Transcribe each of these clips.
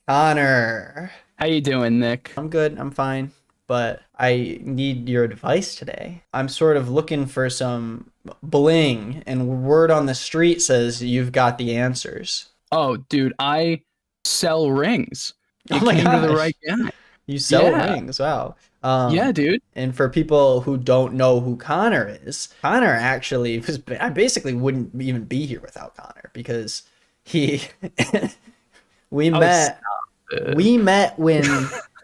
Connor. How you doing, Nick? I'm good. I'm fine. But I need your advice today. I'm sort of looking for some bling, and word on the street says you've got the answers. Oh, dude, I sell rings. You Oh my came to the gosh. right guy. You sell Yeah. rings. Wow. Yeah, dude. And for people who don't know who Connor is, Connor actually was, I basically wouldn't even be here without Connor because he, we Oh, met, stop it. we met when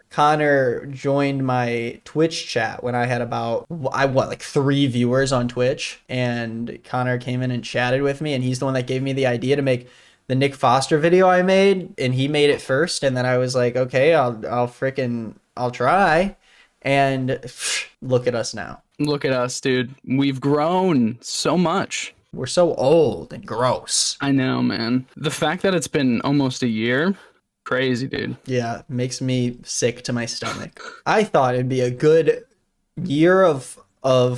Connor joined my Twitch chat when I had about, like 3 viewers on Twitch, and Connor came in and chatted with me, and he's the one that gave me the idea to make the Nick Foster video I made, and he made it first, and then I was like, okay, I'll try, and look at us now. Look at us, dude. We've grown so much. We're so old and gross. I know, man. The fact that it's been almost a year, crazy, dude. Yeah, makes me sick to my stomach. I thought it'd be a good year of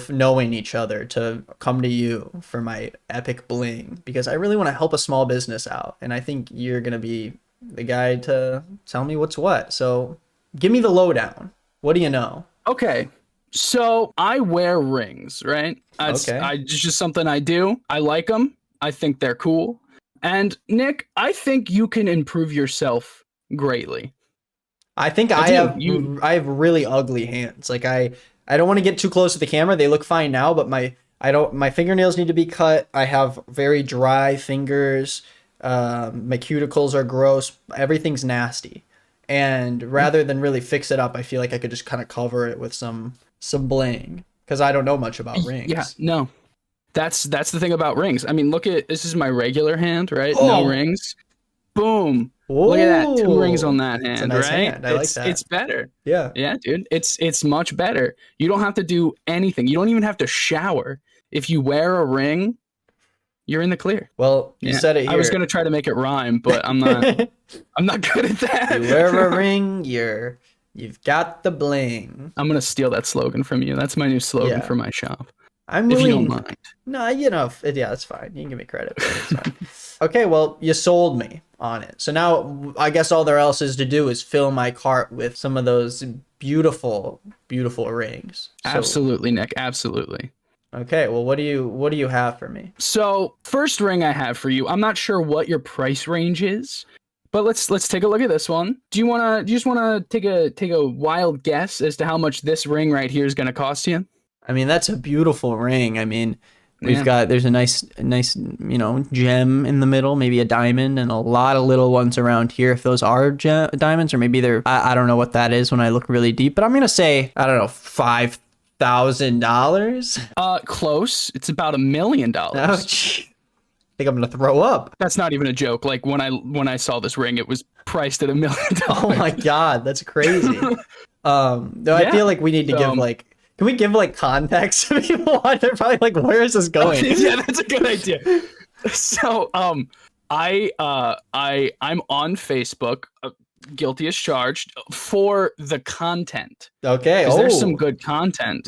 knowing each other to come to you for my epic bling because I really want to help a small business out, and I think you're gonna be the guy to tell me what's what. So give me the lowdown. What do you know? Okay. So I wear rings, right? Okay. It's just something I do. I like them. I think they're cool. And Nick, I think you can improve yourself greatly. I think I I do. have really ugly hands. Like I don't want to get too close to the camera. They look fine now, but my fingernails need to be cut. I have very dry fingers. My cuticles are gross. Everything's nasty. And rather than really fix it up, I feel like I could just kind of cover it with some bling because I don't know much about rings. Yeah, no. That's the thing about rings. I mean, look at this is my regular hand, right? Oh. No rings. Boom. Look at that. 2 rings on that It's a hand, nice right? hand. I like that. It's better. Yeah. Yeah, dude. It's much better. You don't have to do anything. You don't even have to shower. If you wear a ring, you're in the clear. Well, you said it here. I was gonna try to make it rhyme, but I'm not. I'm not good at that. You wear a ring, you've got the bling. I'm gonna steal that slogan from you. That's my new slogan for my shop. I'm if willing. You don't mind. No, yeah, that's fine. You can give me credit, but it's fine. Okay, well, you sold me on it. So now I guess all there else is to do is fill my cart with some of those beautiful, beautiful rings. So, Absolutely, Nick. Absolutely. okay, well, what do you have for me? So, first ring I have for you. I'm not sure what your price range is, but let's take a look at this one. Do you just wanna take a wild guess as to how much this ring right here is gonna cost you? I mean, that's a beautiful ring. I mean, there's a nice, gem in the middle, maybe a diamond, and a lot of little ones around here. If those are diamonds, or maybe they're, I don't know what that is when I look really deep, but I'm going to say, I don't know, $5,000. Close. It's about $1 million. Ouch. I think I'm going to throw up. That's not even a joke. Like when I saw this ring, it was priced at $1 million. Oh my God, that's crazy. I feel like we need to give can we give context to people? They're probably like, where is this going? Yeah, that's a good idea. So, I'm on Facebook, guilty as charged, for the content. Okay. There's some good content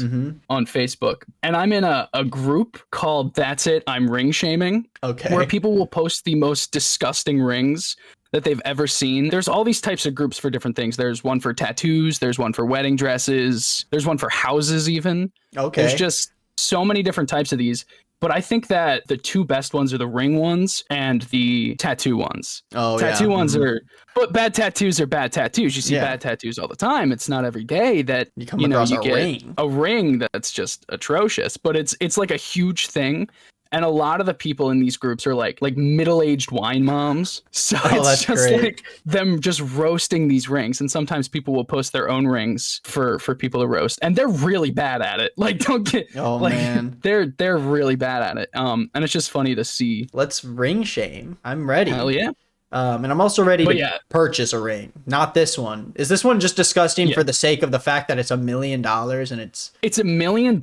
on Facebook, and I'm in a group called "That's It, I'm Ring Shaming." Okay. Where people will post the most disgusting rings that they've ever seen. There's all these types of groups for different things. There's one for tattoos. There's one for wedding dresses. There's one for houses even. Okay. There's just so many different types of these. But I think that the 2 best ones are the ring ones and the tattoo ones. Oh, tattoo ones are, but bad tattoos are bad tattoos. You see bad tattoos all the time. It's not every day that you get a ring that's just atrocious. But it's like a huge thing. And a lot of the people in these groups are like middle-aged wine moms. So it's just great. Like them just roasting these rings. And sometimes people will post their own rings for people to roast. And they're really bad at it. Like, don't get man. They're really bad at it. And it's just funny to see. Let's ring shame. I'm ready. Hell yeah. And I'm also ready to purchase a ring. Not this one. Is this one just disgusting for the sake of the fact that it's $1 million and it's $1 million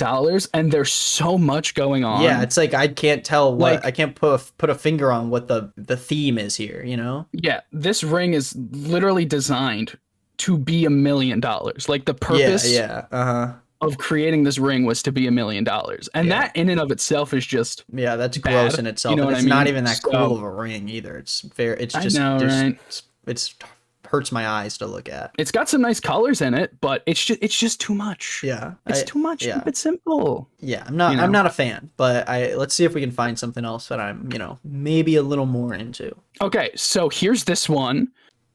and there's so much going on? Yeah, it's like I can't tell what I can't put a finger on what the theme is here, you know? Yeah, this ring is literally designed to be $1 million. Like the purpose of creating this ring was to be $1 million. And that in and of itself is just that's bad. gross in itself. You know and what it's I mean? not even that cool of a ring either. It's just right? it's hurts my eyes to look at. It's got some nice colors in it, but it's just too much. Yeah. It's too much. Yeah. Keep it simple. Yeah, I'm not a fan, but let's see if we can find something else that I'm, maybe a little more into. Okay, so here's this one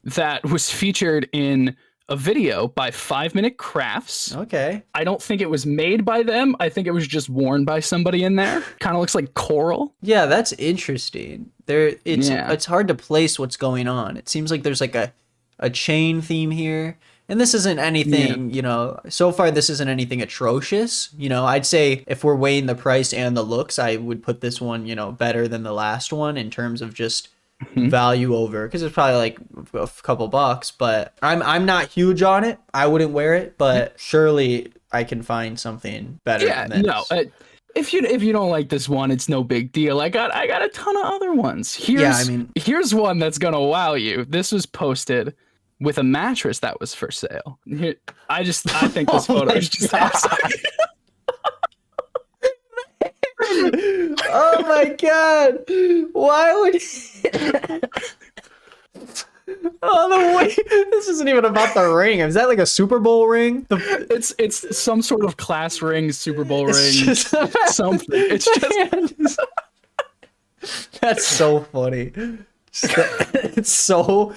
that was featured in a video by 5 Minute Crafts. Okay. I don't think it was made by them. I think it was just worn by somebody in there. Kind of looks like coral. Yeah, that's interesting. It's hard to place what's going on. It seems like there's like a chain theme here. And this isn't anything, so far this isn't anything atrocious. I'd say if we're weighing the price and the looks, I would put this one, better than the last one in terms of just value over, because it's probably like a couple bucks, but I'm not huge on it. I wouldn't wear it, but surely I can find something better than this. If you don't like this one, it's no big deal. I got a ton of other ones. Here's one that's gonna wow you. This was posted with a mattress that was for sale. I think this photo is just outside. Oh my god! Why would? Oh, the way this isn't even about the ring. Is that like a Super Bowl ring? It's some sort of class ring, Super Bowl ring, something. It's just. That's so funny. It's so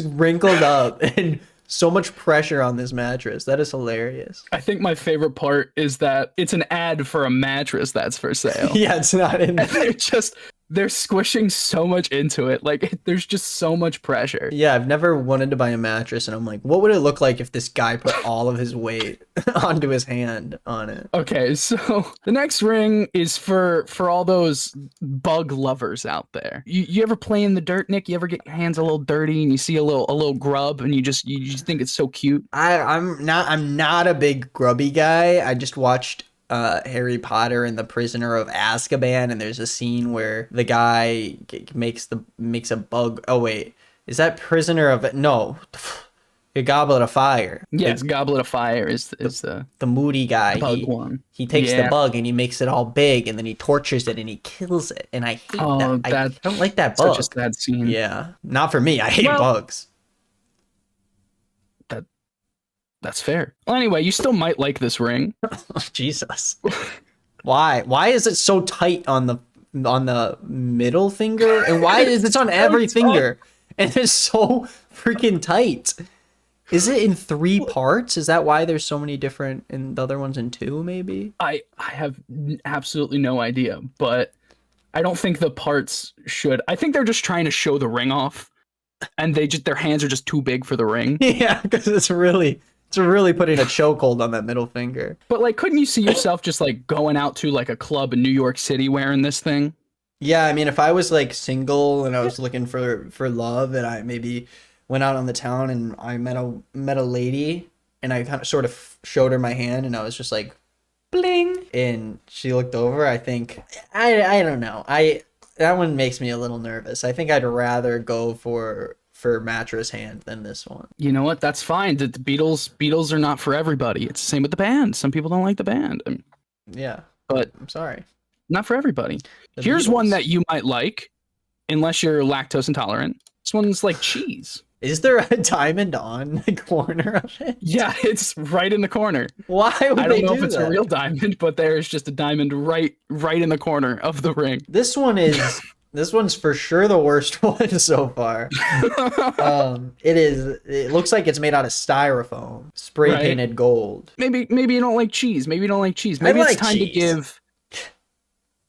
wrinkled up and so much pressure on this mattress. That is hilarious. I think my favorite part is that it's an ad for a mattress that's for sale. Yeah, it's not in there. They're squishing so much into it. Like, there's just so much pressure. Yeah, I've never wanted to buy a mattress, and I'm like, what would it look like if this guy put all of his weight onto his hand on it? Okay, so the next ring is for all those bug lovers out there. You ever play in the dirt, Nick? You ever get your hands a little dirty and you see a little grub and you just think it's so cute? I'm not a big grubby guy. I just watched Harry Potter and the Prisoner of Azkaban, and there's a scene where the guy makes a bug. Oh wait, is that Prisoner of no? A Goblet of Fire. Yes, Goblet of Fire is the moody guy. Bug one. He takes the bug and he makes it all big, and then he tortures it and he kills it. And I hate that. I don't like that bug. Such a sad scene. Yeah, not for me. I hate bugs. That's fair. Well, anyway, you still might like this ring. Jesus. Why? Why is it so tight on the middle finger? And why is it on every finger? And it's so freaking tight. Is it in 3 parts? Is that why there's so many different, and the other one's in 2 maybe? I have absolutely no idea, but I don't think the parts should. I think they're just trying to show the ring off, and their hands are just too big for the ring. Yeah, because it's really putting a chokehold on that middle finger. But like, couldn't you see yourself just like going out to like a club in New York City wearing this thing? Yeah, I mean, if I was like single and I was looking for love, and I maybe went out on the town and I met a lady, and I kind of sort of showed her my hand, and I was just like, bling, and she looked over. I think I don't know. That one makes me a little nervous. I think I'd rather go for mattress hand than this one. You know what? That's fine. The Beatles are not for everybody. It's the same with the band. Some people don't like the band. Yeah, but I'm sorry, not for everybody. Here's Beatles. one that you might like, unless you're lactose intolerant. This one's like cheese. Is there a diamond on the corner of it? Yeah, it's right in the corner. Why would I don't know do if it's that? a real diamond, but there's just a diamond right in the corner of the ring. This one's for sure the worst one so far. It looks like it's made out of styrofoam, spray painted gold. Maybe you don't like cheese. Maybe it's time to give.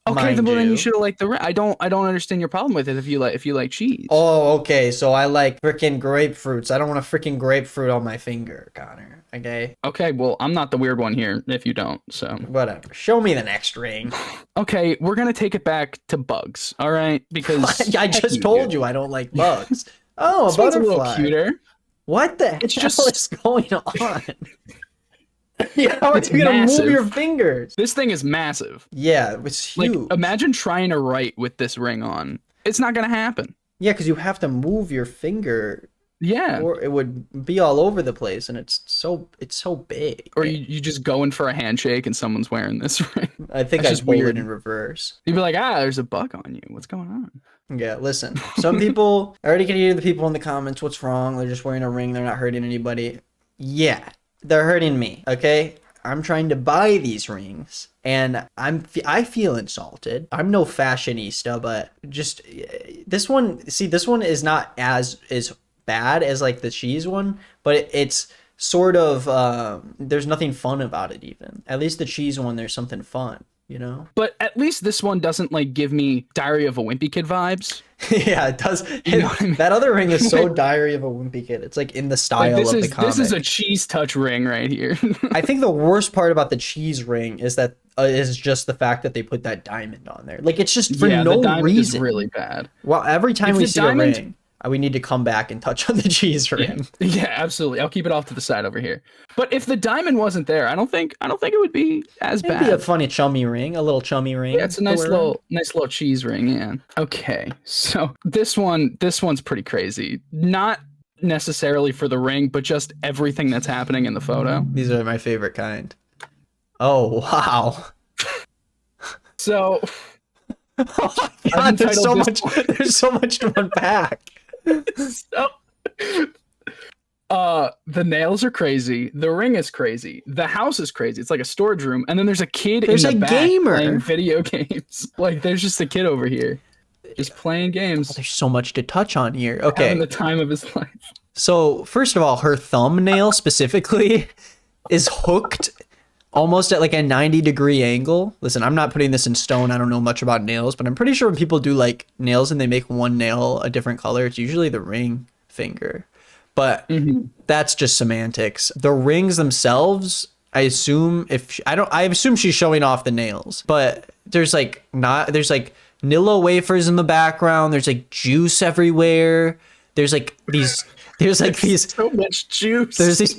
Okay, then you should have liked the ring. I don't understand your problem with it if you like cheese. Oh, okay. So I like freaking grapefruits. I don't want a freaking grapefruit on my finger, Connor. Okay. Okay, well, I'm not the weird one here if you don't, so. Whatever. Show me the next ring. Okay, we're going to take it back to bugs, all right? Because I just told you I don't like bugs. Oh, a butterfly. A little cuter. What the hell is going on? Yeah, how are you going to move your fingers? This thing is massive. Yeah, it's huge. Like, imagine trying to write with this ring on. It's not going to happen. Yeah, because you have to move your finger Yeah. Or it would be all over the place, and it's so big. Or you just go in for a handshake and someone's wearing this ring. I think I'd hold it in reverse. You'd be like, there's a bug on you. What's going on? Yeah, listen. Some people, I already can hear the people in the comments, what's wrong? They're just wearing a ring. They're not hurting anybody. Yeah, they're hurting me, okay? I'm trying to buy these rings, and I feel insulted. I'm no fashionista, but just this one is not as bad as like the cheese one, but it's sort of there's nothing fun about it. Even at least the cheese one, there's something fun, you know. But at least this one doesn't like give me Diary of a Wimpy Kid vibes. Yeah, it does. You know what I mean? That other ring is so Diary of a Wimpy Kid. It's like in the style of the comic. This is a cheese touch ring right here. I think the worst part about the cheese ring is that is just the fact that they put that diamond on there. Like it's just for no reason. Is really bad. Well, every time we see a ring, we need to come back and touch on the cheese ring. Yeah, absolutely. I'll keep it off to the side over here. But if the diamond wasn't there, I don't think it would be as bad. It'd be a funny chummy ring, a little chummy ring. Yeah, it's a nice little cheese ring. Yeah. Okay, so this one's pretty crazy. Not necessarily for the ring, but just everything that's happening in the photo. These are my favorite kind. Oh wow. So. Oh my God, there's so much to unpack. The nails are crazy. The ring is crazy. The house is crazy. It's like a storage room, and then there's a kid in the back playing video games. Like there's just a kid over here, just playing games. Oh, there's so much to touch on here. Okay, having the time of his life. So first of all, her thumbnail specifically is hooked almost at like a 90-degree angle. Listen, I'm not putting this in stone. I don't know much about nails, but I'm pretty sure when people do like nails and they make one nail a different color, it's usually the ring finger. But that's just semantics. The rings themselves, I assume I assume she's showing off the nails, but there's like Nilla wafers in the background. There's like juice everywhere. There's so much juice. There's these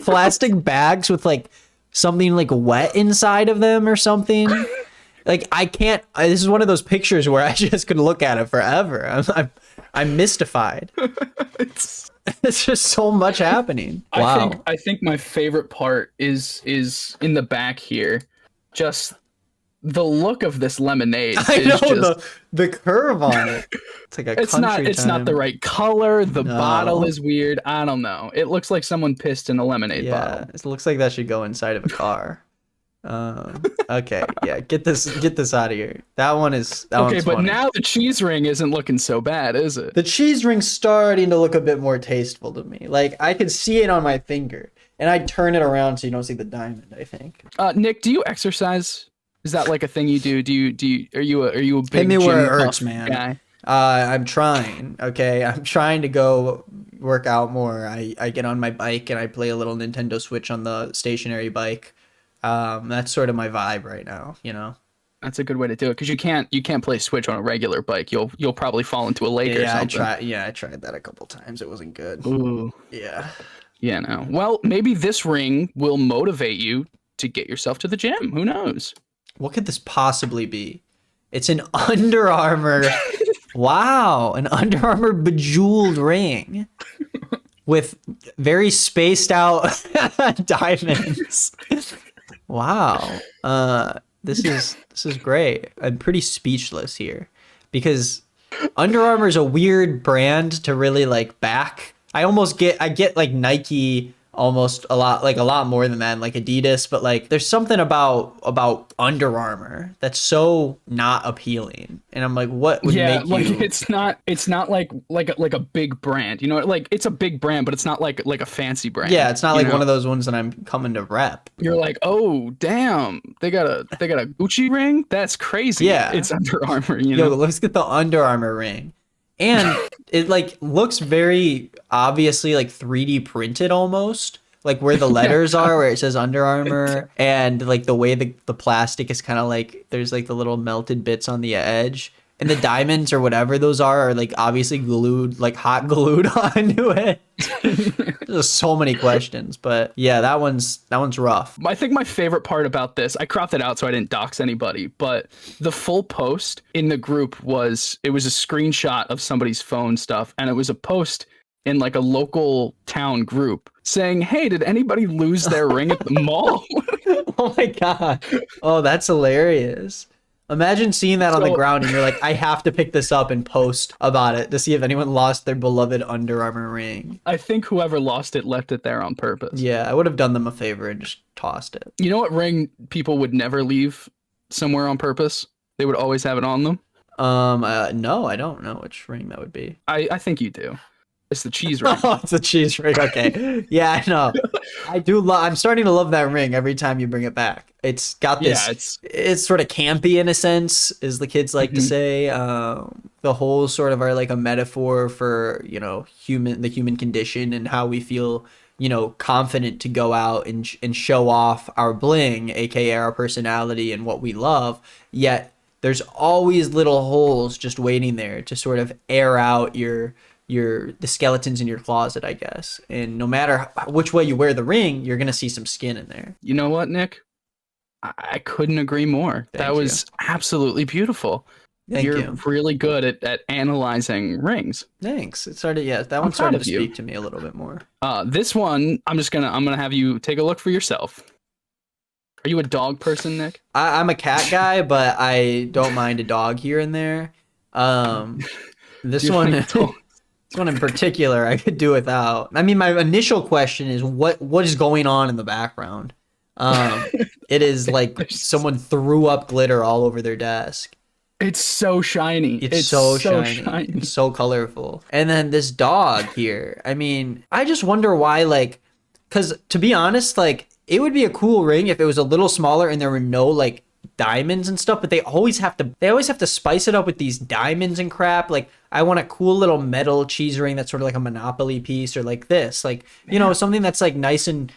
plastic bags with like something like wet inside of them or something. Like I can't. This is one of those pictures where I just could look at it forever. I'm mystified. It's just so much happening. Wow. I think my favorite part is in the back here. Just the look of this lemonade. I know the curve on it. It's like it's not the right color. The bottle is weird. I don't know. It looks like someone pissed in a lemonade bottle. It looks like that should go inside of a car. Okay, yeah, get this out of here. That one's but funny. Now the cheese ring isn't looking so bad, is it? The cheese ring's starting to look a bit more tasteful to me. Like I can see it on my finger, and I turn it around so you don't see the diamond. I think. Nick, do you exercise? Is that like a thing you do? Are you a big hit me where it hurts, man? Guy? I'm trying. Okay, I'm trying to go work out more. I get on my bike and I play a little Nintendo Switch on the stationary bike. That's sort of my vibe right now. You know. That's a good way to do it because you can't play Switch on a regular bike. You'll probably fall into a lake or something. I tried that a couple times. It wasn't good. Ooh. Yeah. Yeah. No. Well, maybe this ring will motivate you to get yourself to the gym. Who knows? What could this possibly be? It's an Under Armour. Wow, an Under Armour bejeweled ring with very spaced out diamonds. Wow. This is great. I'm pretty speechless here because Under Armour is a weird brand to really like back. I get like Nike almost a lot more than that, and like Adidas, but like there's something about Under Armour that's so not appealing, and I'm like, what would make you? It's not like a big brand, you know, like it's a big brand, but it's not like a fancy brand. Yeah, it's not like one of those ones that I'm coming to rep. You're like, oh damn, they got a Gucci ring? That's crazy. Yeah, it's Under Armour. You know, let's get the Under Armour ring. And it like looks very obviously like 3D printed almost, like where the letters are, where it says Under Armour, and like the way the plastic is kind of like there's like the little melted bits on the edge, And the diamonds or whatever those are like obviously glued, like hot glued onto it. There's so many questions, but yeah, that one's rough. I think my favorite part about this, I cropped it out so I didn't dox anybody, but the full post in the group was a screenshot of somebody's phone stuff, and it was a post in like a local town group saying, "Hey, did anybody lose their ring at the mall?" Oh my god. Oh, that's hilarious. Imagine seeing that on the ground and you're like, I have to pick this up and post about it to see if anyone lost their beloved Under Armour ring. I think whoever lost it left it there on purpose. Yeah, I would have done them a favor and just tossed it. You know what ring people would never leave somewhere on purpose? They would always have it on them? No, I don't know which ring that would be. I think you do. It's the cheese ring. Oh, it's a cheese ring. Okay. Yeah, I know. I do I'm starting to love that ring every time you bring it back. It's got this, it's sort of campy in a sense, as the kids like to say. The whole sort of are like a metaphor for, you know, the human condition and how we feel, you know, confident to go out and show off our bling, aka our personality and what we love. Yet there's always little holes just waiting there to sort of air out the skeletons in your closet, I guess. And no matter which way you wear the ring, you're gonna see some skin in there. You know what, Nick? I couldn't agree more. That was absolutely beautiful. You're really good at analyzing rings. Thanks. It started, that one started to speak to me a little bit more. This one, I'm gonna have you take a look for yourself. Are you a dog person, Nick? I'm a cat guy, but I don't mind a dog here and there. This one in particular, I could do without. I mean, my initial question is what is going on in the background? It is like someone threw up glitter all over their desk. It's so shiny. It's so shiny. It's so colorful. And then this dog here. I mean, I just wonder why, like, because to be honest, like, it would be a cool ring if it was a little smaller and there were no like diamonds and stuff, but they always have to spice it up with these diamonds and crap. Like, I want a cool little metal cheese ring that's sort of like a Monopoly piece, or like this, like, you know, something that's like nice and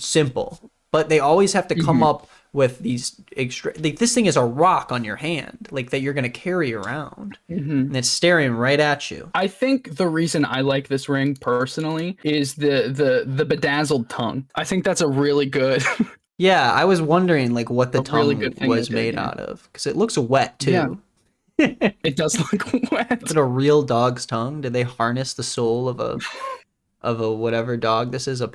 simple. But they always have to come up with these extra, like, this thing is a rock on your hand, like, that you're gonna carry around, and it's staring right at you. I think the reason I like this ring personally is the bedazzled tongue. I think that's a really good. Yeah, I was wondering like what the tongue really was made out of, because it looks wet too. Yeah. It does look wet. Is it a real dog's tongue? Did they harness the soul of a whatever dog this is? A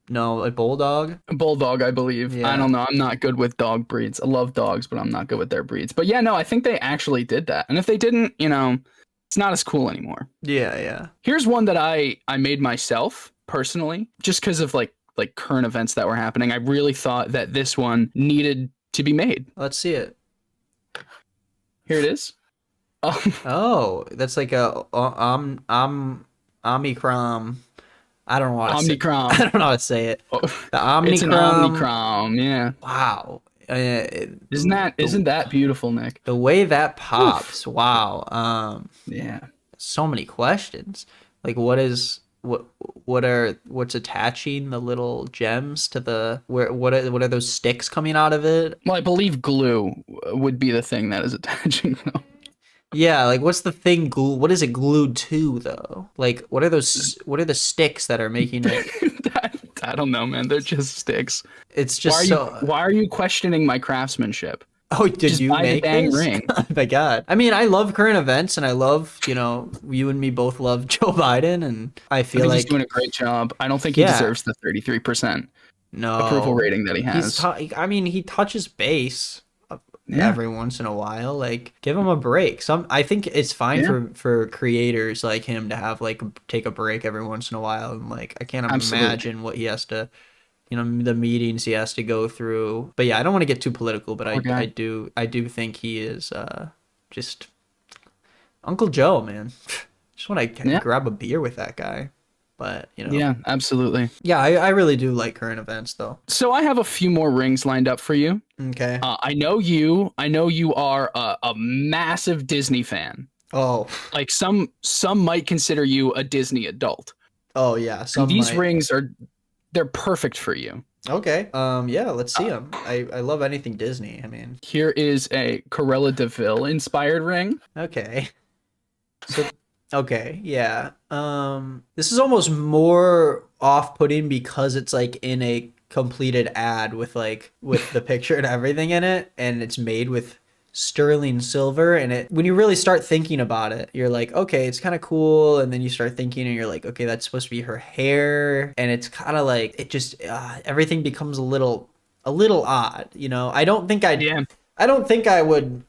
bulldog? A bulldog, I believe. Yeah. I don't know. I'm not good with dog breeds. I love dogs, but I'm not good with their breeds. But yeah, no, I think they actually did that. And if they didn't, you know, it's not as cool anymore. Yeah. Here's one that I made myself personally, just because of like current events that were happening. I really thought that this one needed to be made. Let's see it. Here it is. Oh, that's like a Omicron. I don't know how to say it. I don't know how to say it. The Omnicrom. It's an Omnicrom, yeah. Wow. Isn't that beautiful, Nick? The way that pops. Wow. Yeah. So many questions. Like, what's attaching the little gems to the what are those sticks coming out of it? Well, I believe glue would be the thing that is attaching them. Yeah, like, what's the thing what is it glued to though? Like, what are the sticks that are making it? I don't know, man. They're just sticks. It's just why are you questioning my craftsmanship? Oh, did you make this? Ring. Oh my God. I mean, I love current events, and I love, you know, you and me both love Joe Biden, and I feel like he's doing a great job. I don't think he deserves the 33% approval rating that he has. I mean, he touches base every once in a while. Like, give him a break. I think it's fine for creators like him to have like take a break every once in a while, and like, I can't imagine what he has to, you know, the meetings he has to go through. But yeah, I don't want to get too political, but I do think he is just Uncle Joe, man. Just want to grab a beer with that guy. But, you know. Yeah, absolutely. Yeah, I really do like current events, though. So I have a few more rings lined up for you. Okay. I know you are a massive Disney fan. Oh. Like, some might consider you a Disney adult. Oh, yeah. These rings they're perfect for you. Okay. Yeah, let's see them. I love anything Disney. I mean, here is a Corella Deville inspired ring. Okay. So, okay, yeah. This is almost more off-putting because it's like in a completed ad with the picture and everything in it, and it's made with sterling silver. And it, when you really start thinking about it, you're like, okay, it's kind of cool. And then you start thinking, and you're like, okay, that's supposed to be her hair, and it's kind of like it just everything becomes a little odd. Yeah. I don't think I would,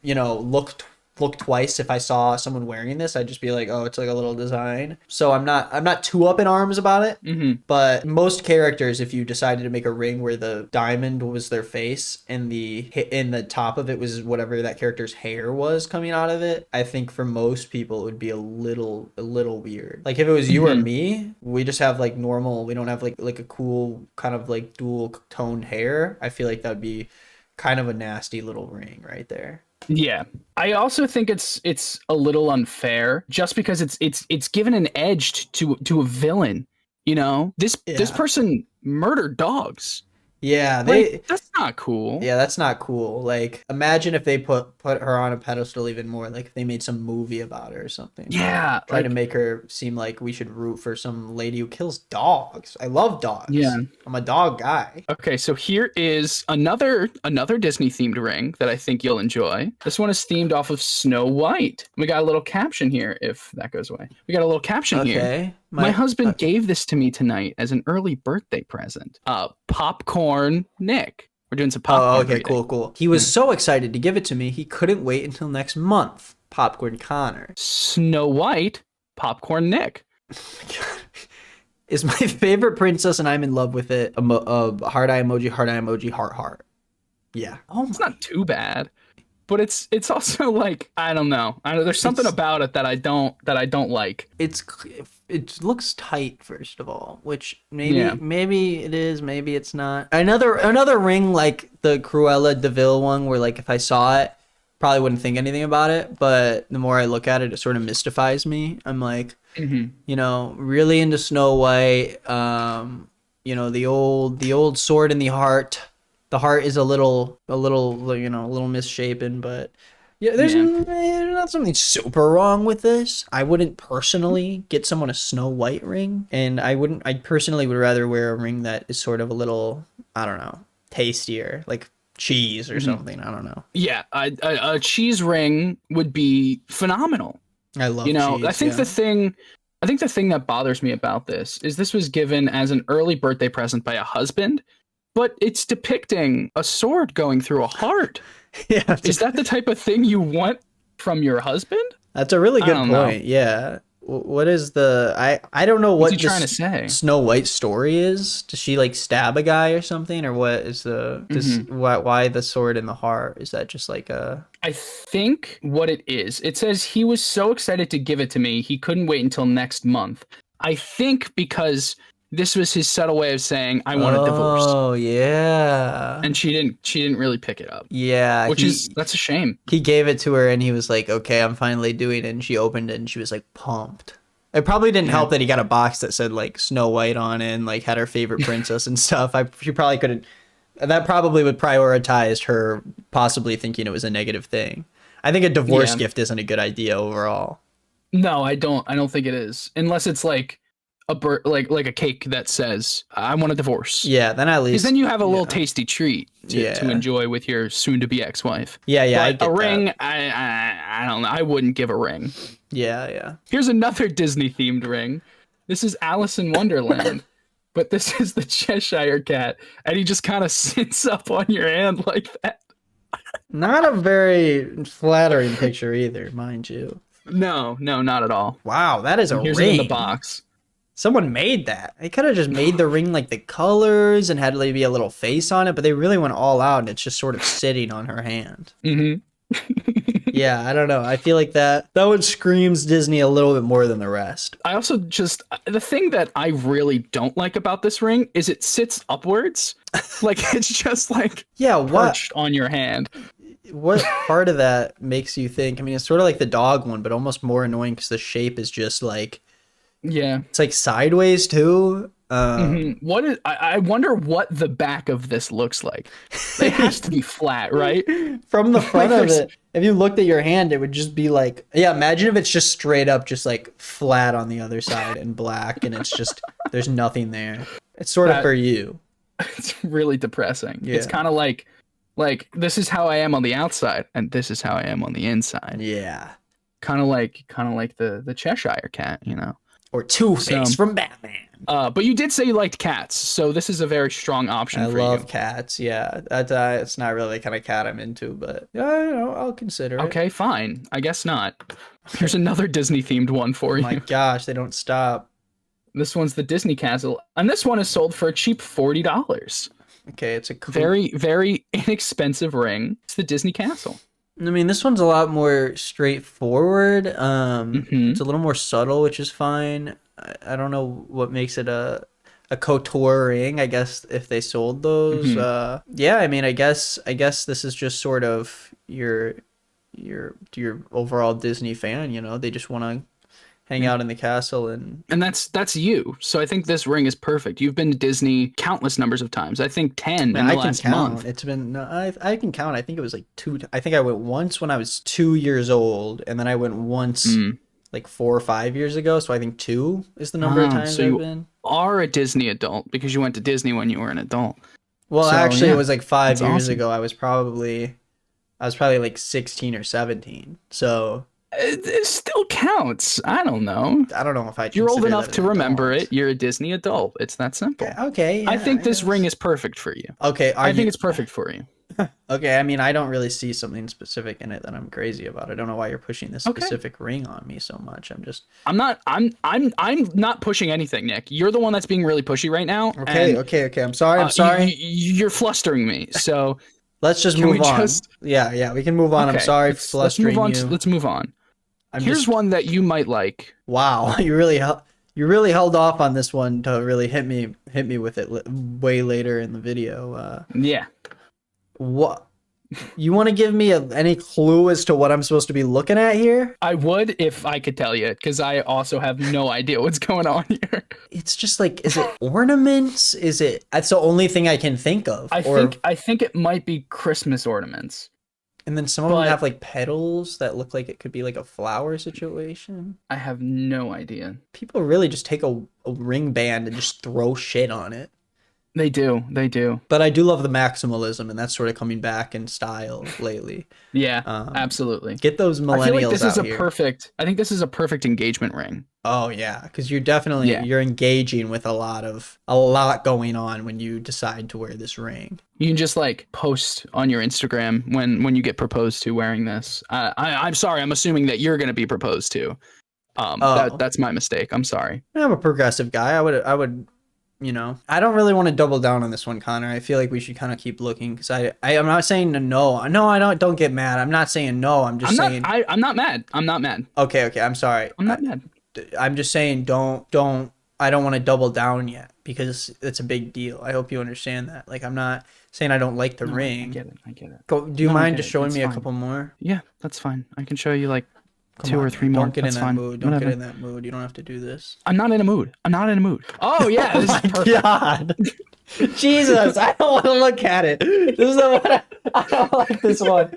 look twice if I saw someone wearing this. I'd just be like, oh, it's like a little design. So I'm not too up in arms about it. Mm-hmm. But most characters, if you decided to make a ring where the diamond was their face and the top of it was whatever that character's hair was coming out of it, I think for most people it would be a little weird. Like if it was you or me, we just have like normal. We don't have like a cool kind of like dual toned hair. I feel like that would be kind of a nasty little ring right there. Yeah. I also think it's a little unfair just because it's given an edge to a villain, This person murdered dogs. Yeah, that's not cool. Yeah, that's not cool. Like, imagine if they put her on a pedestal even more. Like, if they made some movie about her or something. Yeah, try to make her seem like we should root for some lady who kills dogs. I love dogs. Yeah, I'm a dog guy. Okay, so here is another Disney themed ring that I think you'll enjoy. This one is themed off of Snow White. We got a little caption here. If that goes away, we got a little caption here. My husband gave this to me tonight as an early birthday present. Popcorn Nick. We're doing some popcorn. Oh, okay, reading. Cool. He was so excited to give it to me, he couldn't wait until next month. Popcorn Connor. Snow White. Popcorn Nick. Is my favorite princess, and I'm in love with it. Heart eye emoji, heart. Yeah. Oh, it's not too bad. But it's also like I don't know. There's something about it that I don't like. It looks tight, first of all, which maybe it is, maybe it's not. Another ring like the Cruella Deville one, where like if I saw it, probably wouldn't think anything about it. But the more I look at it, it sort of mystifies me. I'm like, really into Snow White. The old sword in the heart. The heart is a little misshapen, but there's not something super wrong with this. I wouldn't personally get someone a Snow White ring, and I personally would rather wear a ring that is sort of a little, I don't know, tastier, like cheese or something. I don't know. Yeah, a cheese ring would be phenomenal. I love cheese. I think the thing that bothers me about this is this was given as an early birthday present by a husband. But it's depicting a sword going through a heart. Yeah. Is that the type of thing you want from your husband? That's a really good point. Yeah. What is I don't know what he's trying to say. Snow White story is. Does she like stab a guy or something, or what is why the sword in the heart? Is that just like a? I think what it is. It says he was so excited to give it to me, he couldn't wait until next month. I think because this was his subtle way of saying, I want a divorce. Oh, yeah. And she didn't really pick it up. Yeah. That's a shame. He gave it to her and he was like, okay, I'm finally doing it. And she opened it and she was like pumped. It probably didn't help that he got a box that said like Snow White on it and like had her favorite princess and stuff. She probably couldn't. That probably would prioritize her possibly thinking it was a negative thing. I think a divorce gift isn't a good idea overall. No, I don't think it is. Unless it's like like a cake that says I want a divorce. Yeah, then at least because then you have a little tasty treat to enjoy with your soon-to-be ex-wife. Yeah. But a ring, I don't know. I wouldn't give a ring. Yeah. Here's another Disney-themed ring. This is Alice in Wonderland, but this is the Cheshire Cat, and he just kind of sits up on your hand like that. Not a very flattering picture either, mind you. No, not at all. Wow, that is a Here's ring. It in the box. Someone made that. They could have just made the ring like the colors and had maybe a little face on it, but they really went all out and it's just sort of sitting on her hand. Yeah, I don't know. I feel like that one screams Disney a little bit more than the rest. I also the thing that I really don't like about this ring is it sits upwards. Like it's just like perched on your hand. What part of that makes you think? I mean, it's sort of like the dog one, but almost more annoying because the shape is just like... Yeah. It's like sideways too. What is? I wonder what the back of this looks like. It has to be flat, right? From the front of it, if you looked at your hand, it would just be like, yeah. Imagine if it's just straight up, just like flat on the other side and black, and it's just there's nothing there. It's sort of for you. It's really depressing. Yeah. It's kind of like this is how I am on the outside, and this is how I am on the inside. Yeah. Kind of like the Cheshire Cat, you know. Or Two-Face from Batman. But you did say you liked cats, so this is a very strong option for you. I love cats, yeah. It's not really the kind of cat I'm into, but I'll consider it. Okay, fine. I guess not. Here's another Disney-themed one for you. Oh my gosh, they don't stop. This one's the Disney Castle, and this one is sold for a cheap $40. Okay, it's a cool... very, very inexpensive ring. It's the Disney Castle. I mean, this one's a lot more straightforward. It's a little more subtle, which is fine. I don't know what makes it a couture ring. I guess if they sold those, yeah. I mean, I guess this is just sort of your overall Disney fan. You know, they just want to hang out in the castle and that's you. So I think this ring is perfect. You've been to Disney countless numbers of times. I think 10 in the last month. It's been I can count. I think it was like 2. I think I went once when I was 2 years old, and then I went once like 4 or 5 years ago. So I think 2 is the number of times I've been. Are a Disney adult because you went to Disney when you were an adult. Well, so, actually, it was like 5 years ago. I was probably like 16 or 17. So. It still counts. I don't know. I don't know if I. You're old enough to remember it. You're a Disney adult. It's that simple. Okay. Yeah, I think this ring is perfect for you. Okay. I think it's perfect for you. Okay. I mean, I don't really see something specific in it that I'm crazy about. I don't know why you're pushing this specific ring on me so much. I'm not pushing anything, Nick. You're the one that's being really pushy right now. Okay. I'm sorry. You're flustering me. So let's just move on. Yeah. We can move on. Okay. I'm sorry for flustering you. Let's move on. Here's one that you might like. Wow, you really held off on this one to really hit me with it way later in the video. Yeah. What? You want to give me any clue as to what I'm supposed to be looking at here? I would if I could tell you, because I also have no idea what's going on here. It's just like, is it ornaments? That's the only thing I can think of. I think it might be Christmas ornaments. And then some of them have like petals that look like it could be like a flower situation. I have no idea. People really just take a ring band and just throw shit on it. They do. But I do love the maximalism, and that's sort of coming back in style lately. Yeah, absolutely. Get those millennials out here. I think this is a perfect engagement ring. Oh yeah, because you're definitely you're engaging with a lot going on when you decide to wear this ring. You can just like post on your Instagram when you get proposed to wearing this. I'm sorry. I'm assuming that you're going to be proposed to. That's my mistake. I'm sorry. I'm a progressive guy. I would. You know, I don't really want to double down on this one, Connor. I feel like we should kind of keep looking because I'm not saying no. No, I don't get mad. I'm not saying no. I'm not mad. I'm not mad. Okay. I'm sorry. I'm not mad. I'm just saying don't. I don't want to double down yet because it's a big deal. I hope you understand that. Like, I'm not saying I don't like the ring. I get it. Do you mind just showing me a couple more? Yeah, that's fine. I can show you like 2 or 3 more. Don't get in that mood. Don't get in that mood. You don't have to do this. I'm not in a mood. Oh yeah, this is perfect. God. Jesus, I don't want to look at it. This is the one. I don't like this one.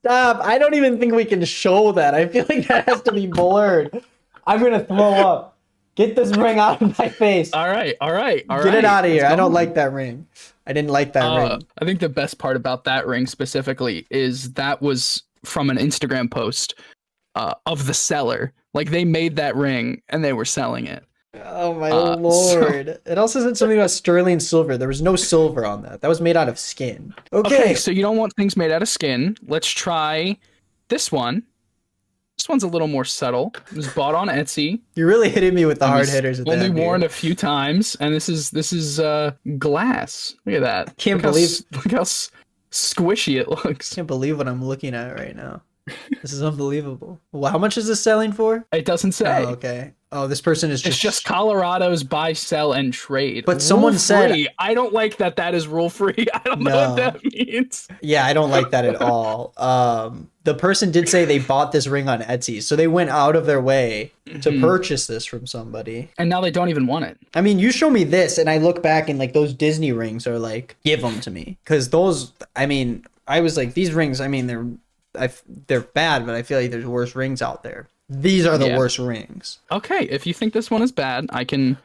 Stop. I don't even think we can show that. I feel like that has to be blurred. I'm gonna throw up. Get this ring out of my face. All right. Get it out of here. I don't like that ring. I didn't like that ring. I think the best part about that ring specifically is that was from an Instagram post. Of the seller. Like they made that ring and they were selling it. Oh my lord. It also said something about sterling silver. There was no silver on that. That was made out of skin. Okay, so you don't want things made out of skin. Let's try this one. This one's a little more subtle. It was bought on Etsy. You're really hitting me with the hard hitters. Only worn a few times, and this is glass. Look at that. Look how squishy it looks. I can't believe what I'm looking at right now. This is unbelievable. Well, how much is this selling for? It doesn't say. Oh, okay. Oh, this person is It's just Colorado's buy, sell, and trade. But someone said, I don't like that is rule free. I don't know what that means. Yeah, I don't like that at all. The person did say they bought this ring on Etsy, so they went out of their way to purchase this from somebody. And now they don't even want it. I mean, you show me this, and I look back, and like those Disney rings are like, give them to me, because those. I mean, I was like, these rings. I mean, they're bad, but I feel like there's worse rings out there. These are the worst rings. Okay, if you think this one is bad, I can.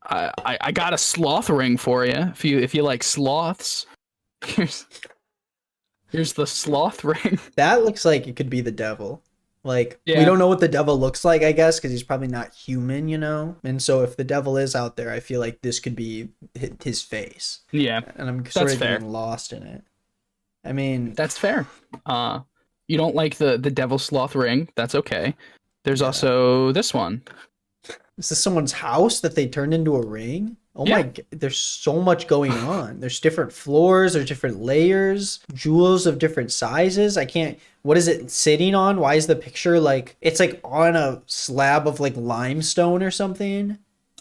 I got a sloth ring for you. If you like sloths, here's the sloth ring. That looks like it could be the devil. Like we don't know what the devil looks like, I guess, because he's probably not human, you know. And so if the devil is out there, I feel like this could be his face. Yeah, and I'm sort of getting lost in it. I mean, that's fair. You don't like the devil sloth ring? That's okay. There's also this one. Is this someone's house that they turned into a ring? Oh my God, there's so much going on. There's different floors, there's different layers, jewels of different sizes. What is it sitting on? Why is the picture like, it's like on a slab of like limestone or something?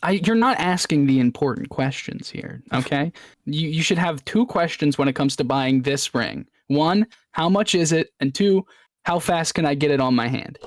You're not asking the important questions here, okay? You should have two questions when it comes to buying this ring. One, how much is it? And two, how fast can I get it on my hand?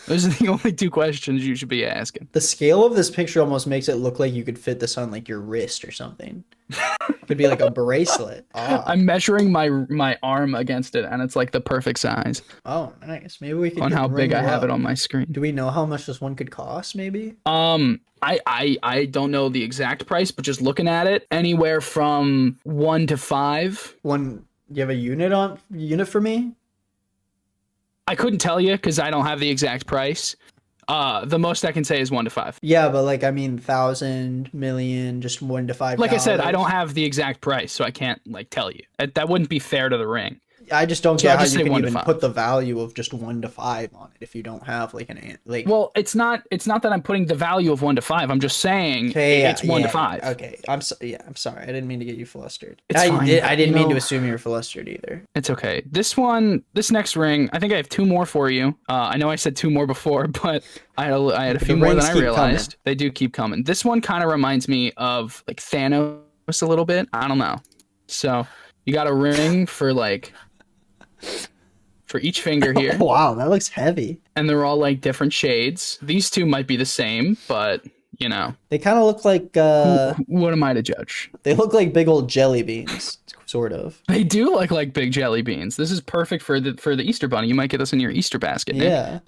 Those are the only two questions you should be asking. The scale of this picture almost makes it look like you could fit this on like your wrist or something. It could be like a bracelet. Oh. I'm measuring my arm against it, and it's like the perfect size. Oh, nice. Maybe we could on how big I have it on my screen. Do we know how much this one could cost? Maybe. I don't know the exact price, but just looking at it, anywhere from 1 to 5. You have a unit for me? I couldn't tell you because I don't have the exact price. The most I can say is 1 to 5. Yeah, but like, I mean, 1,000, million, just 1 to 5. Like I said, I don't have the exact price, so I can't like tell you. That wouldn't be fair to the ring. I just don't get how you can even put the value of just 1 to 5 on it if you don't have like Well, it's not that I'm putting the value of 1 to 5. I'm just saying it's 1 to 5. Okay, I'm sorry. I didn't mean to get you flustered. It's fine. I didn't mean to assume you were flustered either. It's okay. This next ring, I think I have 2 more for you. I know I said 2 more before, but I had a few more than I realized. Coming. They do keep coming. This one kind of reminds me of like Thanos a little bit. I don't know. So you got a ring for each finger here. Oh, wow, that looks heavy. And they're all like different shades. These two might be the same, but you know. They kind of look like what am I to judge? They look like big old jelly beans, sort of. They do look like big jelly beans. This is perfect for the Easter bunny. You might get this in your Easter basket, Nick. Yeah.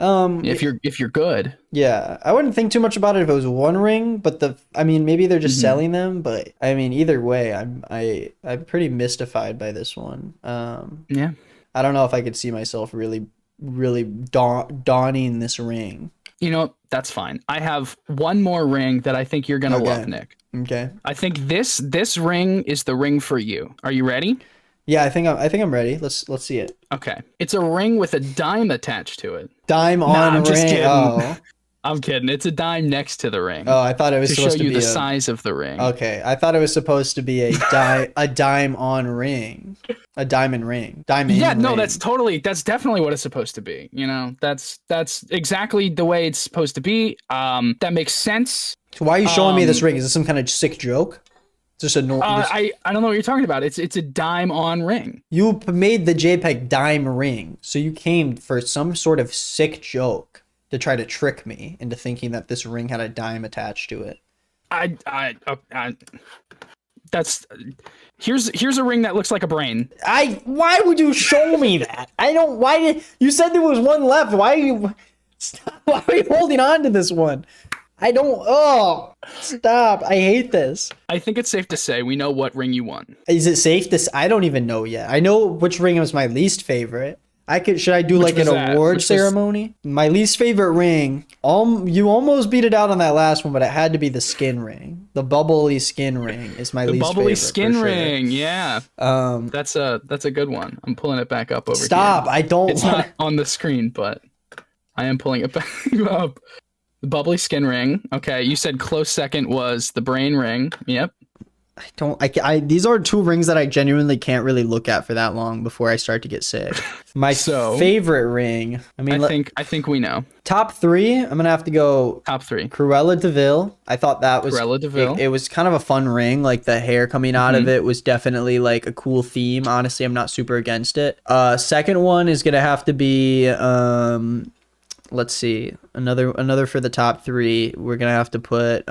If you're good. Yeah. I wouldn't think too much about it if it was one ring, but maybe they're just selling them, but I mean either way, I'm pretty mystified by this one. Yeah. I don't know if I could see myself really, really donning this ring. You know, that's fine. I have one more ring that I think you're gonna love, Nick. Okay. I think this ring is the ring for you. Are you ready? Yeah, I think I'm ready. Let's see it. Okay. It's a ring with a dime attached to it. Dime on I'm ring. Just kidding. Oh. I'm kidding. It's a dime next to the ring. Oh, I thought it was supposed to be the size of the ring. Okay, I thought it was supposed to be a dime on ring, a diamond ring. Yeah, no, ring. That's definitely what it's supposed to be. You know, that's exactly the way it's supposed to be. That makes sense. So why are you showing me this ring? Is this some kind of sick joke? Just a normal. I don't know what you're talking about. It's a dime on ring. You made the JPEG dime ring, so you came for some sort of sick joke to try to trick me into thinking that this ring had a dime attached to it. Here's a ring that looks like a brain. Why would you show me that? You said there was one left. Why are you holding on to this one? Stop. I hate this. I think it's safe to say we know what ring you won. Is it safe to say? I don't even know yet. I know which ring was my least favorite. Should I do like an award ceremony? My least favorite ring. You almost beat it out on that last one, but it had to be the skin ring. The bubbly skin ring is my least favorite. The bubbly skin ring, yeah. That's a good one. I'm pulling it back up over here. Stop! It's not on the screen, but I am pulling it back up. The bubbly skin ring. Okay, you said close second was the brain ring. Yep. These are two rings that I genuinely can't really look at for that long before I start to get sick. My favorite ring. I think we know. Top 3. I'm gonna have to go. Top 3. Corella Deville. I thought that was Corella Deville. It was kind of a fun ring. Like the hair coming out of it was definitely like a cool theme. Honestly, I'm not super against it. Second one is gonna have to be let's see, another for the top 3. We're gonna have to put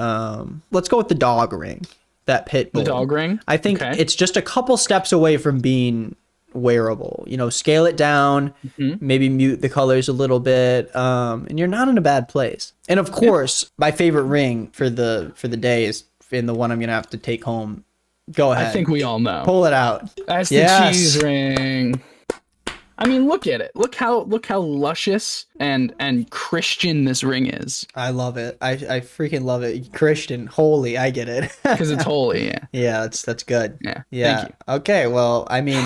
let's go with the dog ring. That pit bull. The dog ring? I think it's just a couple steps away from being wearable. You know, scale it down, maybe mute the colors a little bit, and you're not in a bad place. And of course, my favorite ring for the day is in the one I'm gonna have to take home. Go ahead. I think we all know. Pull it out. That's the cheese ring. I mean, look at it. Look how luscious and Christian this ring is. I love it. I freaking love it. Christian, holy, I get it. Because it's holy, yeah. Yeah, that's good. Yeah. Thank you. Okay, well, I mean,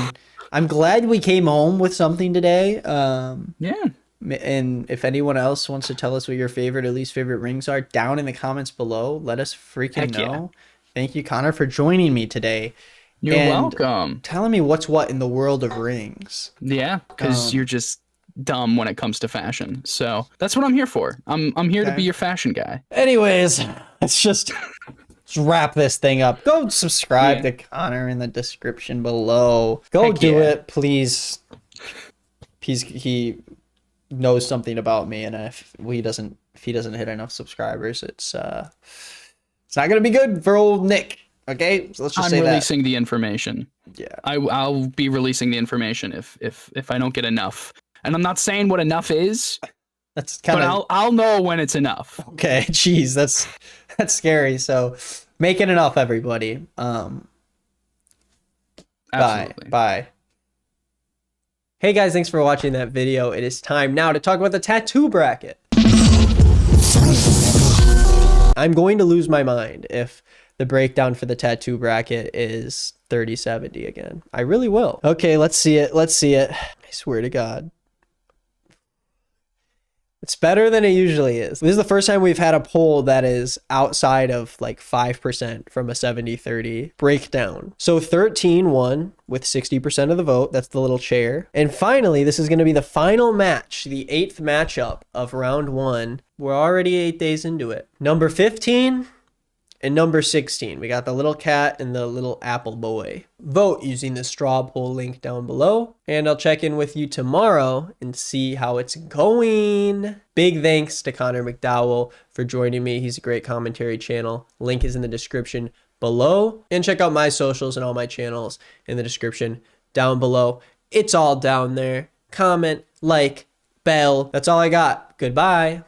I'm glad we came home with something today. Yeah. And if anyone else wants to tell us what your favorite or least favorite rings are, down in the comments below, let us freaking know. Yeah. Thank you, Connor, for joining me today. You're welcome. Telling me what's what in the world of rings. Yeah, because you're just dumb when it comes to fashion. So that's what I'm here for. I'm here to be your fashion guy. Anyways, let's wrap this thing up. Go subscribe to Connor in the description below. Go do it, please. He knows something about me, and if he doesn't hit enough subscribers, it's not gonna be good for old Nick. Okay, so let's just say that. I'm releasing the information. Yeah, I'll be releasing the information if I don't get enough. And I'm not saying what enough is. That's kind of. But I'll know when it's enough. Okay, jeez, that's scary. So make it enough, everybody. Absolutely. Bye. Hey guys, thanks for watching that video. It is time now to talk about the tattoo bracket. I'm going to lose my mind if the breakdown for the tattoo bracket is 30-70 again. I really will. Okay, let's see it. I swear to God. It's better than it usually is. This is the first time we've had a poll that is outside of like 5% from a 70-30 breakdown. So 13 won with 60% of the vote. That's the little chair. And finally, this is going to be the final match, the 8th matchup of round 1. We're already 8 days into it. Number 15 and number 16. We got the little cat and the little apple boy. Vote using the straw poll link down below. And I'll check in with you tomorrow and see how it's going. Big thanks to Connor McDowell for joining me. He's a great commentary channel. Link is in the description below. And check out my socials and all my channels in the description down below. It's all down there. Comment, like, bell. That's all I got. Goodbye.